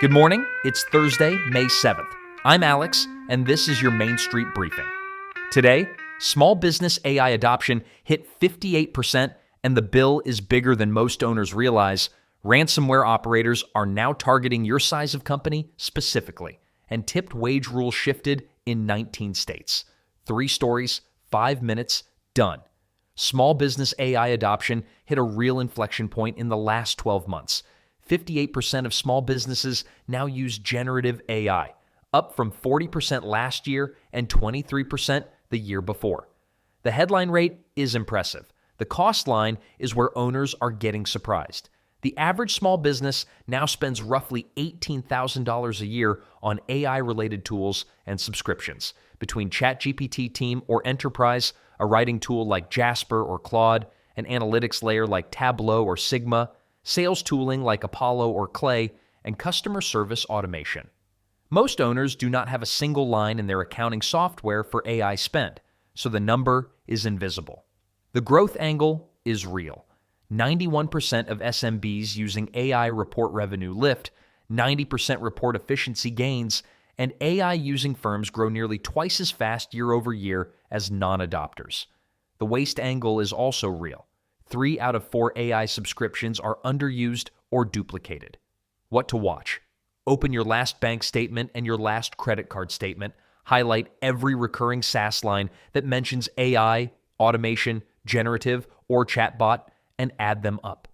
Good morning. It's Thursday, May 7th. I'm Alex, and this is your Main Street Briefing. Today, small business AI adoption hit 58%, and the bill is bigger than most owners realize. Ransomware operators are now targeting your size of company specifically, and tipped wage rules shifted in 19 states. 3 stories, 5 minutes, done. Small business AI adoption hit a real inflection point in the last 12 months. 58% of small businesses now use generative AI, up from 40% last year and 23% the year before. The headline rate is impressive. The cost line is where owners are getting surprised. The average small business now spends roughly $18,000 a year on AI-related tools and subscriptions. Between ChatGPT Team or Enterprise, a writing tool like Jasper or Claude, an analytics layer like Tableau or Sigma, sales tooling like Apollo or Clay, and customer service automation. Most owners do not have a single line in their accounting software for AI spend, so the number is invisible. The growth angle is real. 91% of SMBs using AI report revenue lift, 90% report efficiency gains, and AI using firms grow nearly twice as fast year over year as non-adopters. The waste angle is also real. 3 out of 4 AI subscriptions are underused or duplicated. What to watch? Open your last bank statement and your last credit card statement. Highlight every recurring SaaS line that mentions AI, automation, generative, or chatbot, and add them up.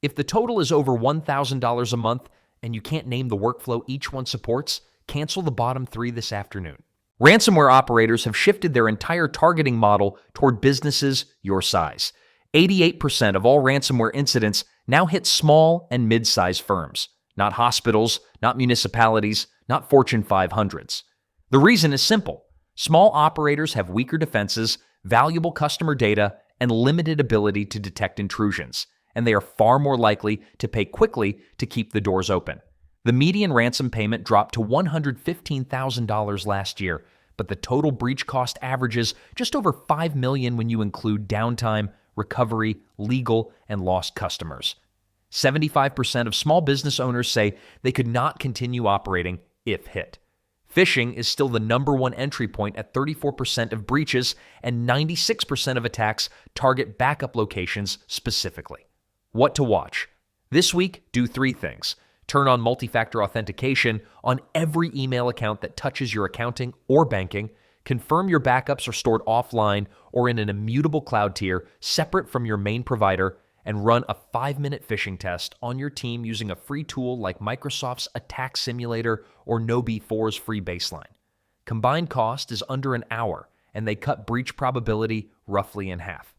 If the total is over $1,000 a month and you can't name the workflow each one supports, cancel the bottom 3 this afternoon. Ransomware operators have shifted their entire targeting model toward businesses your size. 88% of all ransomware incidents now hit small and mid-sized firms, not hospitals, not municipalities, not Fortune 500s. The reason is simple. Small operators have weaker defenses, valuable customer data, and limited ability to detect intrusions, and they are far more likely to pay quickly to keep the doors open. The median ransom payment dropped to $115,000 last year, but the total breach cost averages just over $5 million when you include downtime, recovery, legal, and lost customers. 75% of small business owners say they could not continue operating if hit. Phishing is still the number one entry point at 34% of breaches, and 96% of attacks target backup locations specifically. What to watch? This week, do 3 things. Turn on multi-factor authentication on every email account that touches your accounting or banking. Confirm your backups are stored offline or in an immutable cloud tier separate from your main provider, and run a 5-minute phishing test on your team using a free tool like Microsoft's Attack Simulator or KnowB4's free baseline. Combined cost is under an hour, and they cut breach probability roughly in half.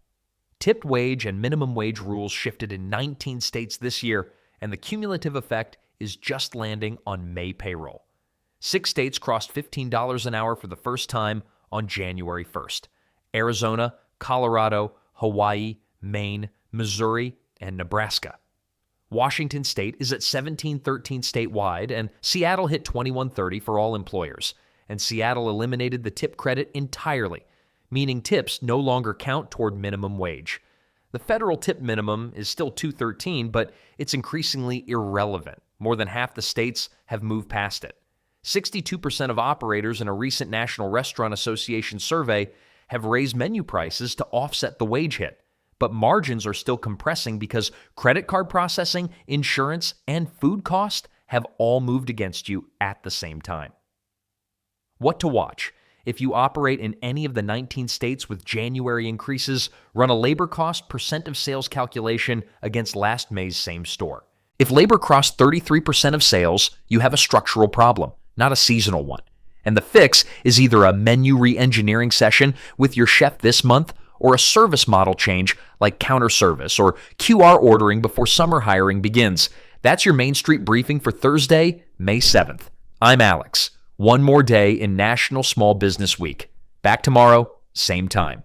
Tipped wage and minimum wage rules shifted in 19 states this year, and the cumulative effect is just landing on May payroll. 6 states crossed $15 an hour for the first time on January 1st. Arizona, Colorado, Hawaii, Maine, Missouri, and Nebraska. Washington State is at $17.13 statewide, and Seattle hit $21.30 for all employers. And Seattle eliminated the tip credit entirely, meaning tips no longer count toward minimum wage. The federal tip minimum is still $2.13, but it's increasingly irrelevant. More than half the states have moved past it. 62% of operators in a recent National Restaurant Association survey have raised menu prices to offset the wage hit. But margins are still compressing because credit card processing, insurance, and food cost have all moved against you at the same time. What to watch? If you operate in any of the 19 states with January increases, run a labor cost % of sales calculation against last May's same store. If labor crossed 33% of sales, you have a structural problem, not a seasonal one. And the fix is either a menu re-engineering session with your chef this month, or a service model change like counter service or QR ordering before summer hiring begins. That's your Main Street Briefing for Thursday, May 7th. I'm Alex. One more day in National Small Business Week. Back tomorrow, same time.